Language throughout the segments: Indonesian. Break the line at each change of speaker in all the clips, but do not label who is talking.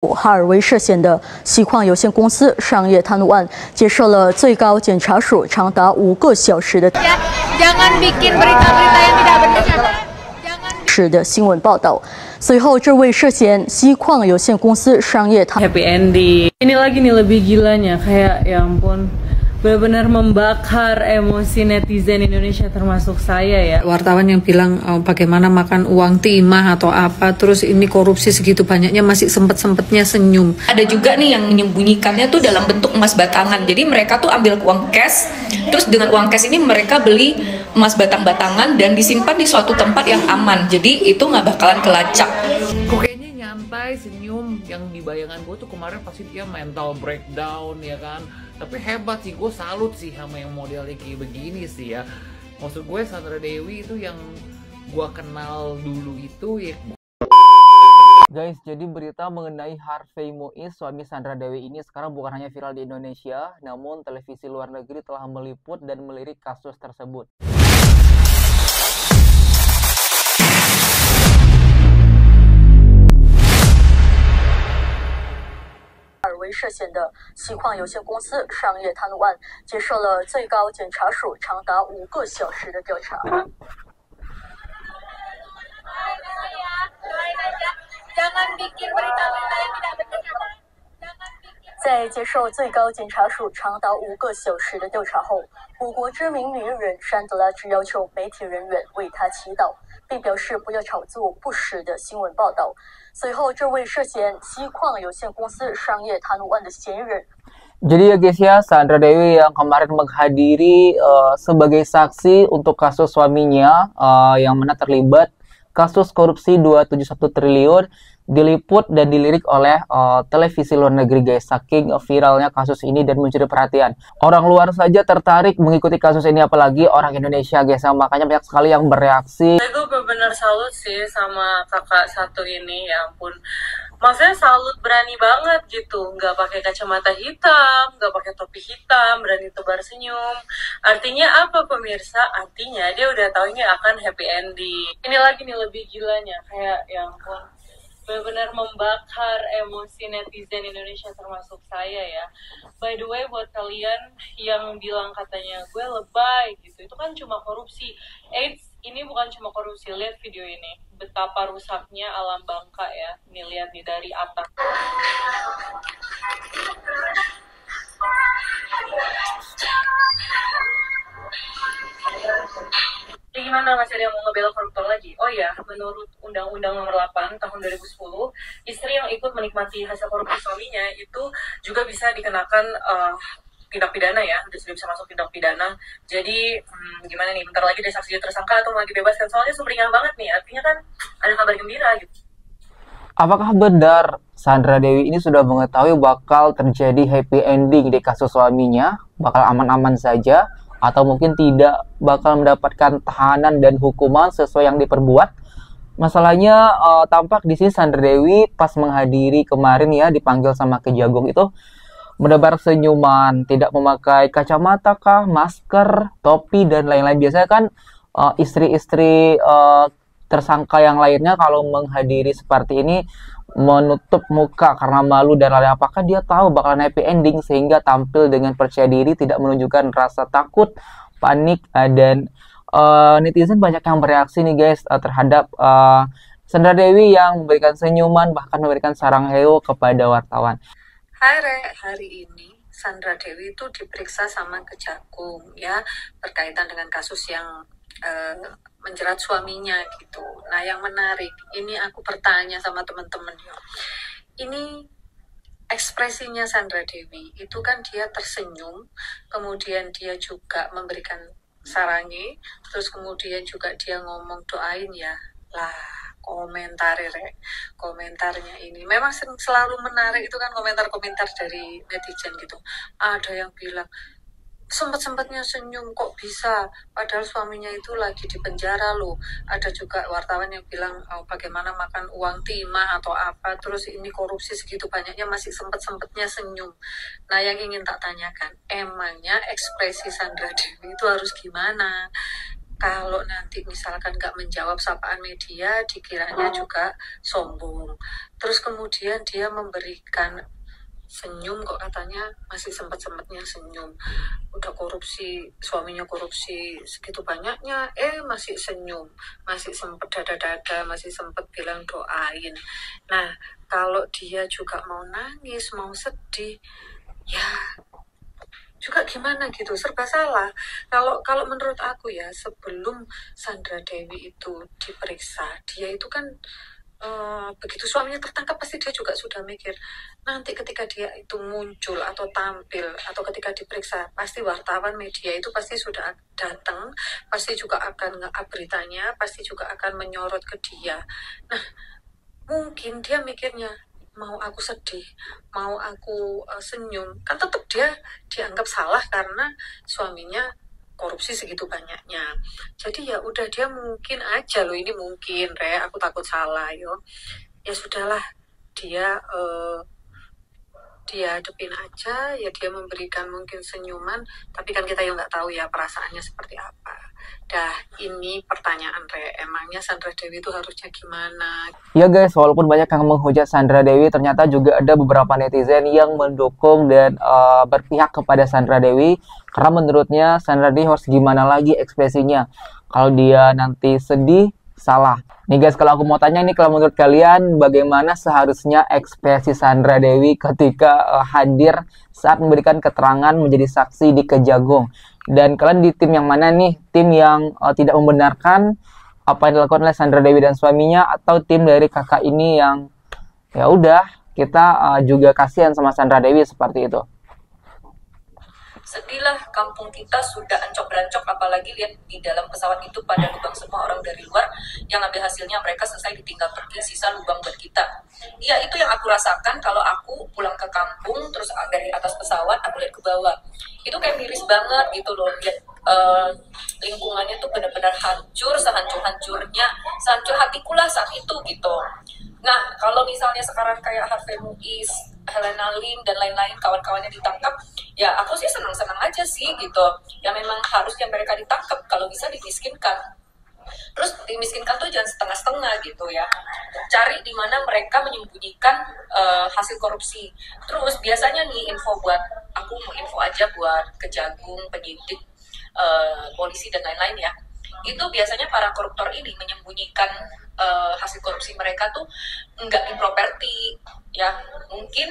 哈尔威涉嫌的锡矿有限公司商业贪污案，接受了最高检察署长达5个小时的新闻报道。随后，这位涉嫌锡矿有限公司商业贪
happy ending. Ini lagi nih lebih gilanya, kayak ya ampun. Benar-benar membakar emosi netizen Indonesia termasuk saya ya. Wartawan yang bilang bagaimana makan uang timah atau apa, terus ini korupsi segitu banyaknya masih sempet-sempetnya senyum.
Ada juga nih yang menyembunyikannya tuh dalam bentuk emas batangan. Jadi mereka tuh ambil uang cash, terus dengan uang cash ini mereka beli emas batang-batangan dan disimpan di suatu tempat yang aman. Jadi itu nggak bakalan kelacak.
Kok kayaknya nyantai, senyum. Yang di bayangan gue tuh kemarin pasti dia mental breakdown ya kan. Tapi hebat sih, gue salut sih sama yang modelnya kayak begini sih ya. Maksud gue Sandra Dewi itu yang gue kenal dulu itu ya.
Guys, jadi berita mengenai Harvey Muiz, suami Sandra Dewi ini sekarang bukan hanya viral di Indonesia, namun televisi luar negeri telah meliput dan melirik kasus tersebut.
哈尔威涉嫌的锡矿有限公司商业贪污案，接受了最高检察署长达5个小时的调查。在接受最高检察署长达5个小时的调查后，我国知名女艺人山德拉只要求媒体人员为她祈祷，并表示不要炒作不实的新闻报道。随后，这位涉嫌锡矿有限公司商业贪污案的嫌疑人。
Jadi ya guys ya, Sandra Dewi yang kemarin menghadiri sebagai saksi untuk kasus suaminya yang mana terlibat kasus korupsi 271 triliun diliput dan dilirik oleh televisi luar negeri guys. Saking viralnya kasus ini dan mencuri perhatian. Orang luar saja tertarik mengikuti kasus ini, apalagi orang Indonesia guys. Makanya banyak sekali yang bereaksi.
Itu benar-benar salut sih sama kakak satu ini, ya ampun. Maksudnya salut, berani banget gitu, nggak pakai kacamata hitam, nggak pakai topi hitam, berani tebar senyum. Artinya apa pemirsa? Artinya dia udah tahu ini akan happy ending. Ini lagi nih lebih gilanya, kayak ya ampun, benar-benar membakar emosi netizen Indonesia termasuk saya ya. By the way, buat kalian yang bilang katanya gue lebay gitu, itu kan cuma korupsi. Eits, ini bukan cuma korupsi, lihat video ini. Betapa rusaknya alam Bangka ya. Nih lihat nih dari atas. Jadi gimana, masih ada yang mau ngebela koruptor lagi? Oh ya, menurut Undang-Undang Nomor 8 Tahun 2010, istri yang ikut menikmati hasil korupsi suaminya itu juga bisa dikenakan tindak pidana ya, sudah bisa masuk tindak pidana. Jadi gimana nih, bentar lagi dari saksi tersangka atau mau dibebaskan, soalnya sumringah banget nih, artinya kan ada kabar gembira gitu.
Apakah benar Sandra Dewi ini sudah mengetahui bakal terjadi happy ending di kasus suaminya, bakal aman-aman saja, atau mungkin tidak bakal mendapatkan tahanan dan hukuman sesuai yang diperbuat? Masalahnya tampak di sini Sandra Dewi pas menghadiri kemarin ya, dipanggil sama Kejagung itu menebar senyuman, tidak memakai kacamata kah, masker, topi, dan lain-lain. Biasanya kan istri-istri tersangka yang lainnya kalau menghadiri seperti ini menutup muka karena malu dan lain-lain. Apakah dia tahu bakalan happy ending sehingga tampil dengan percaya diri, tidak menunjukkan rasa takut, panik, dan netizen banyak yang bereaksi nih guys terhadap Sandra Dewi yang memberikan senyuman, bahkan memberikan sarang heo kepada wartawan.
Hai Re, hari ini Sandra Dewi itu diperiksa sama Kejagung ya, berkaitan dengan kasus yang menjerat suaminya gitu. Nah yang menarik, ini aku bertanya sama teman-teman ya, ini ekspresinya Sandra Dewi itu kan dia tersenyum, kemudian dia juga memberikan sarangi, terus kemudian juga dia ngomong doain ya lah. Komentarnya ini memang selalu menarik, itu kan komentar-komentar dari netizen gitu. Ada yang bilang sempet-sempetnya senyum kok bisa, padahal suaminya itu lagi di penjara loh. Ada juga wartawan yang bilang bagaimana makan uang timah atau apa, terus ini korupsi segitu banyaknya masih sempet-sempetnya senyum. Nah yang ingin tak tanyakan, emangnya ekspresi Sandra Dewi itu harus gimana? kalau nanti misalkan nggak menjawab sapaan media, dikiranya juga sombong. Terus kemudian dia memberikan senyum, kok katanya masih sempat-sempatnya senyum. Udah korupsi, suaminya korupsi segitu banyaknya, masih senyum, masih sempet dada-dada, masih sempet bilang doain. Nah, kalau dia juga mau nangis, mau sedih, ya juga gimana gitu, serba salah. Kalau menurut aku ya, sebelum Sandra Dewi itu diperiksa, dia itu kan begitu suaminya tertangkap pasti dia juga sudah mikir, nanti ketika dia itu muncul atau tampil atau ketika diperiksa, pasti wartawan media itu pasti sudah datang, pasti juga akan nge-up beritanya, pasti juga akan menyorot ke dia. Nah, mungkin dia mikirnya, mau aku sedih, mau aku senyum, kan tetap dia dianggap salah karena suaminya korupsi segitu banyaknya. Jadi ya udah, dia mungkin aja loh, ini mungkin aku takut salah yo. Ya sudahlah, dia hadepin aja, ya dia memberikan mungkin senyuman, tapi kan kita yang nggak tahu ya perasaannya seperti apa. Dah, ini pertanyaan emangnya Sandra Dewi itu harusnya gimana?
Ya guys, walaupun banyak yang menghujat Sandra Dewi, ternyata juga ada beberapa netizen yang mendukung dan berpihak kepada Sandra Dewi, karena menurutnya Sandra Dewi harus gimana lagi ekspresinya. Kalau dia nanti sedih, salah. Nih guys, kalau aku mau tanya nih, kalau menurut kalian bagaimana seharusnya ekspresi Sandra Dewi ketika hadir saat memberikan keterangan menjadi saksi di Kejagung? Dan kalian di tim yang mana nih? Tim yang tidak membenarkan apa yang dilakukan oleh Sandra Dewi dan suaminya, atau tim dari kakak ini yang ya udah, kita juga kasihan sama Sandra Dewi seperti itu?
Sedihlah, kampung kita sudah ancok-berancok, apalagi lihat di dalam pesawat itu pada lubang semua orang dari luar, yang ambil hasilnya mereka selesai ditinggal pergi, sisa lubang buat kita. Iya, itu yang aku rasakan kalau aku pulang ke kampung, terus dari atas pesawat aku lihat ke bawah. Itu kayak miris banget gitu loh, lihat lingkungannya tuh benar-benar hancur, sehancur-hancurnya, sehancur hatiku lah saat itu gitu. Nah, kalau misalnya sekarang kayak Harvey Muiz, Helena Lim, dan lain-lain kawan-kawannya ditangkap, ya aku sih senang-senang aja sih gitu. Ya memang harusnya mereka ditangkap, kalau bisa dimiskinkan. Terus dimiskinkan tuh jangan setengah-setengah gitu ya. Cari di mana mereka menyembunyikan hasil korupsi. Terus biasanya nih aku mau info aja buat Kejagung, penyidik, polisi dan lain-lain ya. Itu biasanya para koruptor ini menyembunyikan hasil korupsi mereka tuh enggak di properti ya, mungkin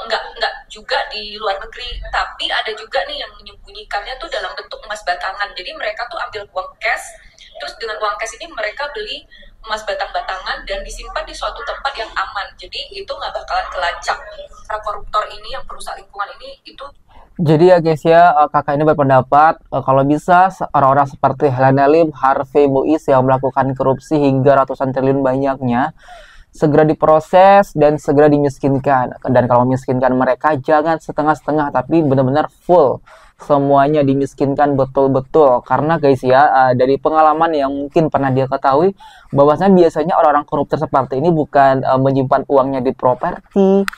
enggak juga di luar negeri, tapi ada juga nih yang menyembunyikannya tuh dalam bentuk emas batangan. Jadi mereka tuh ambil uang cash, terus dengan uang cash ini mereka beli emas batang-batangan dan disimpan di suatu tempat yang aman. Jadi itu nggak bakalan kelacak. Para koruptor ini yang perusak lingkungan ini itu.
Jadi ya guys ya, kakak ini berpendapat kalau bisa orang-orang seperti Helena Lim, Harvey Muiz yang melakukan korupsi hingga ratusan triliun banyaknya segera diproses dan segera dimiskinkan. Dan kalau miskinkan mereka jangan setengah-setengah, tapi benar-benar full, semuanya dimiskinkan betul-betul. Karena guys ya, dari pengalaman yang mungkin pernah dia ketahui, bahwasanya biasanya orang-orang koruptor seperti ini bukan menyimpan uangnya di properti,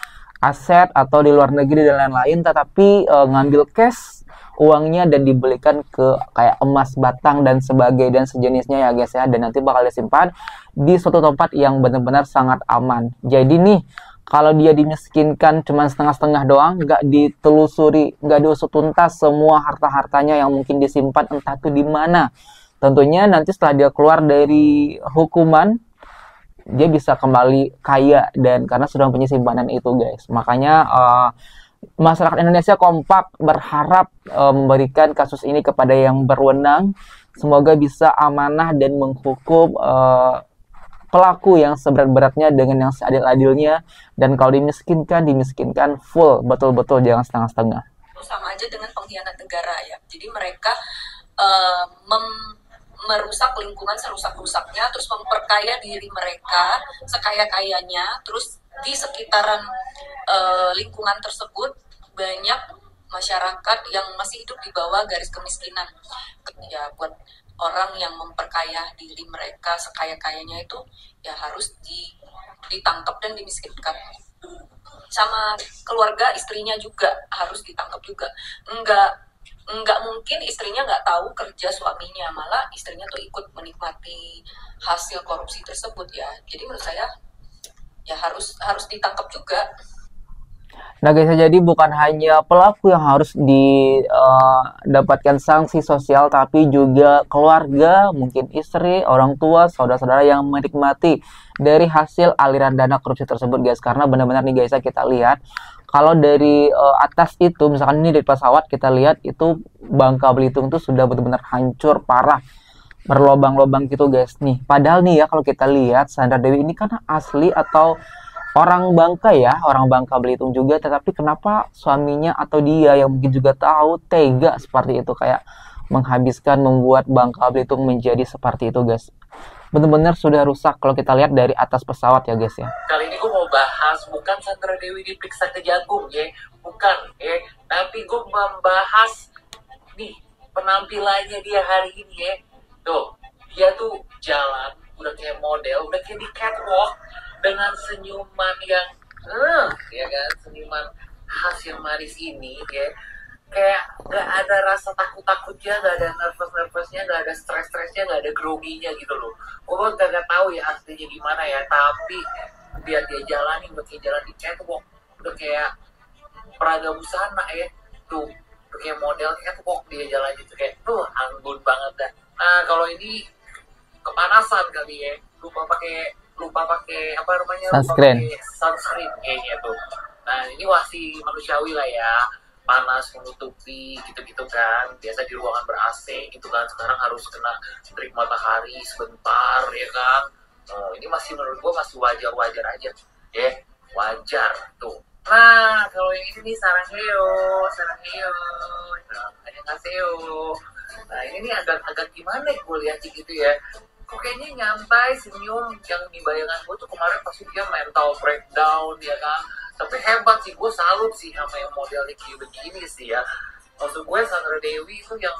aset, atau di luar negeri dan lain-lain, tetapi ngambil cash uangnya dan dibelikan ke kayak emas batang dan sebagai dan sejenisnya ya guys ya, dan nanti bakal disimpan di suatu tempat yang benar-benar sangat aman. Jadi nih, kalau dia dimiskinkan cuma setengah-setengah doang, nggak ditelusuri, nggak diusut tuntas semua harta-hartanya yang mungkin disimpan entah itu di mana, tentunya nanti setelah dia keluar dari hukuman, dia bisa kembali kaya, dan karena sudah punya simpanan itu guys. Makanya masyarakat Indonesia kompak berharap memberikan kasus ini kepada yang berwenang, semoga bisa amanah dan menghukum pelaku yang seberat-beratnya dengan yang seadil-adilnya, dan kalau dimiskinkan full, betul-betul, jangan setengah-setengah.
Sama aja dengan pengkhianat negara ya. Jadi mereka merusak lingkungan serusak-rusaknya, terus memperkaya diri mereka sekaya-kayanya, terus di sekitaran lingkungan tersebut banyak masyarakat yang masih hidup di bawah garis kemiskinan. Ya buat orang yang memperkaya diri mereka sekaya-kayanya itu ya harus ditangkap dan dimiskinkan. Sama keluarga istrinya juga harus ditangkap juga. Enggak nggak mungkin istrinya nggak tahu kerja suaminya, malah istrinya tuh ikut menikmati hasil korupsi tersebut ya. Jadi menurut saya ya harus ditangkap juga.
Nah guys, jadi bukan hanya pelaku yang harus didapatkan sanksi sosial, tapi juga keluarga, mungkin istri, orang tua, saudara-saudara yang menikmati dari hasil aliran dana korupsi tersebut guys. Karena benar-benar nih guys, kita lihat kalau dari atas itu, misalkan ini dari pesawat kita lihat itu Bangka Belitung tuh sudah benar-benar hancur parah, berlobang-lobang gitu guys nih. Padahal nih ya, kalau kita lihat Sandra Dewi ini kan asli atau orang Bangka ya, orang Bangka Belitung juga, tetapi kenapa suaminya atau dia yang mungkin juga tahu tega seperti itu, kayak menghabiskan, membuat Bangka Belitung menjadi seperti itu guys. Benar-benar sudah rusak kalau kita lihat dari atas pesawat ya guys ya.
Kali ini gue mau bahas bukan Sandra Dewi diperiksa ke jagung ya, bukan ya, tapi gue membahas nih penampilannya dia hari ini ya. Tuh, dia tuh jalan udah kayak model, udah kayak di catwalk dengan senyuman yang ya kan, senyuman khas yang manis ini ya, kayak nggak ada rasa takut-takutnya, nggak ada nervous-nervousnya, nggak ada stres-stresnya, nggak ada groginya gitu loh. Gue nggak tahu ya aslinya gimana ya, tapi dia jalanin udah kayak jalan di catwalk, udah kayak peraga busana ya, tuh udah kayak model catwalk dia jalan gitu, kayak anggun banget dah. Nah kalau ini kepanasan kali ya, lupa pakai apa namanya,
Sunscreen.
lupa pakai sunscreen kayaknya tuh. Nah ini masih manusiawi lah ya, panas menutupi gitu-gitu kan, biasa di ruangan ber-AC gitu kan, sekarang harus kena terik matahari sebentar ya kan. Ini masih menurut gua masih wajar-wajar aja ya, wajar tuh. Nah kalau yang ini nih saranghayo, annyeonghaseyo. Nah ini nih agak gimana gue lihat gitu ya, kok kayaknya nyantai, senyum. Yang di bayangan gue tuh kemarin pasti dia mental breakdown ya kan. Tapi hebat sih, gue salut sih sama yang modelnya kayak begini sih ya. Maksud gue Sandra Dewi itu yang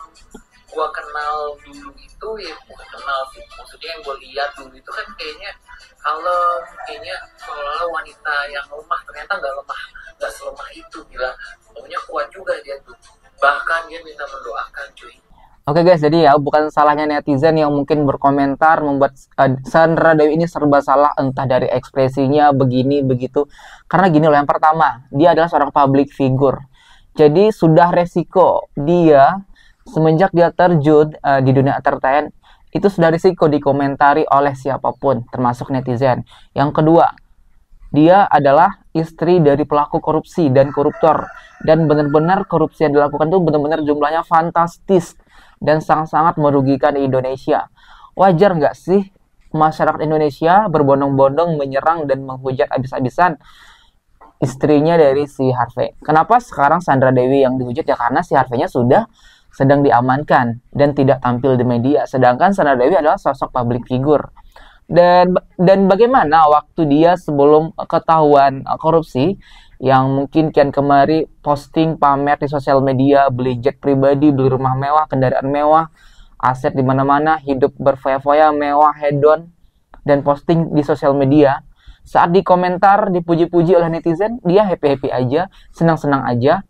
gue kenal dulu itu ya, bukan kenal sih, maksudnya yang gue lihat dulu itu kan kayaknya kalau kayaknya seolah-olah wanita yang lemah, ternyata nggak selemah itu, gila. Pokoknya kuat juga dia tuh, bahkan dia minta mendoakan cuy.
Oke guys, jadi ya bukan salahnya netizen yang mungkin berkomentar membuat Sandra Dewi ini serba salah, entah dari ekspresinya begini begitu. Karena gini loh, yang pertama, dia adalah seorang public figure. Jadi sudah resiko dia semenjak dia terjun di dunia entertain, itu sudah risiko dikomentari oleh siapapun, termasuk netizen. Yang kedua, dia adalah istri dari pelaku korupsi dan koruptor. Dan benar-benar korupsi yang dilakukan itu benar-benar jumlahnya fantastis dan sangat-sangat merugikan Indonesia. Wajar nggak sih masyarakat Indonesia berbondong-bondong menyerang dan menghujat habis-habisan istrinya dari si Harvey? Kenapa sekarang Sandra Dewi yang dihujat? Ya karena si Harvey-nya sudah sedang diamankan dan tidak tampil di media. Sedangkan Sandra Dewi adalah sosok public figure. Dan bagaimana waktu dia sebelum ketahuan korupsi, yang mungkin kian kemari posting pamer di sosial media, beli jet pribadi, beli rumah mewah, kendaraan mewah, aset di mana-mana, hidup berfoya-foya, mewah, hedon, dan posting di sosial media. Saat di komentar dipuji-puji oleh netizen, dia happy-happy aja, senang-senang aja.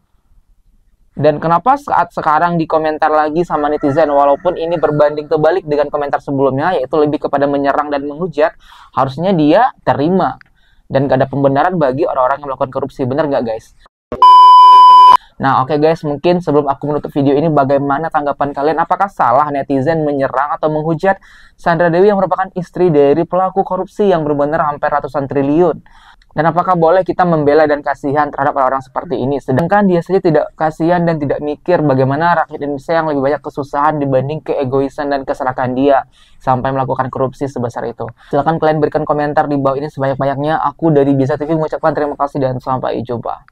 Dan kenapa saat sekarang dikomentar lagi sama netizen, walaupun ini berbanding kebalik dengan komentar sebelumnya, yaitu lebih kepada menyerang dan menghujat, harusnya dia terima dan gak ada pembenaran bagi orang-orang yang melakukan korupsi. Bener gak guys? Nah oke guys, mungkin sebelum aku menutup video ini, bagaimana tanggapan kalian? Apakah salah netizen menyerang atau menghujat Sandra Dewi yang merupakan istri dari pelaku korupsi yang benar-benar hampir ratusan triliun? Dan apakah boleh kita membela dan kasihan terhadap orang-orang seperti ini? Sedangkan dia saja tidak kasihan dan tidak mikir bagaimana rakyat Indonesia yang lebih banyak kesusahan dibanding keegoisan dan keserakahan dia sampai melakukan korupsi sebesar itu. Silahkan kalian berikan komentar di bawah ini sebanyak-banyaknya. Aku dari Bisa TV mengucapkan terima kasih dan sampai jumpa.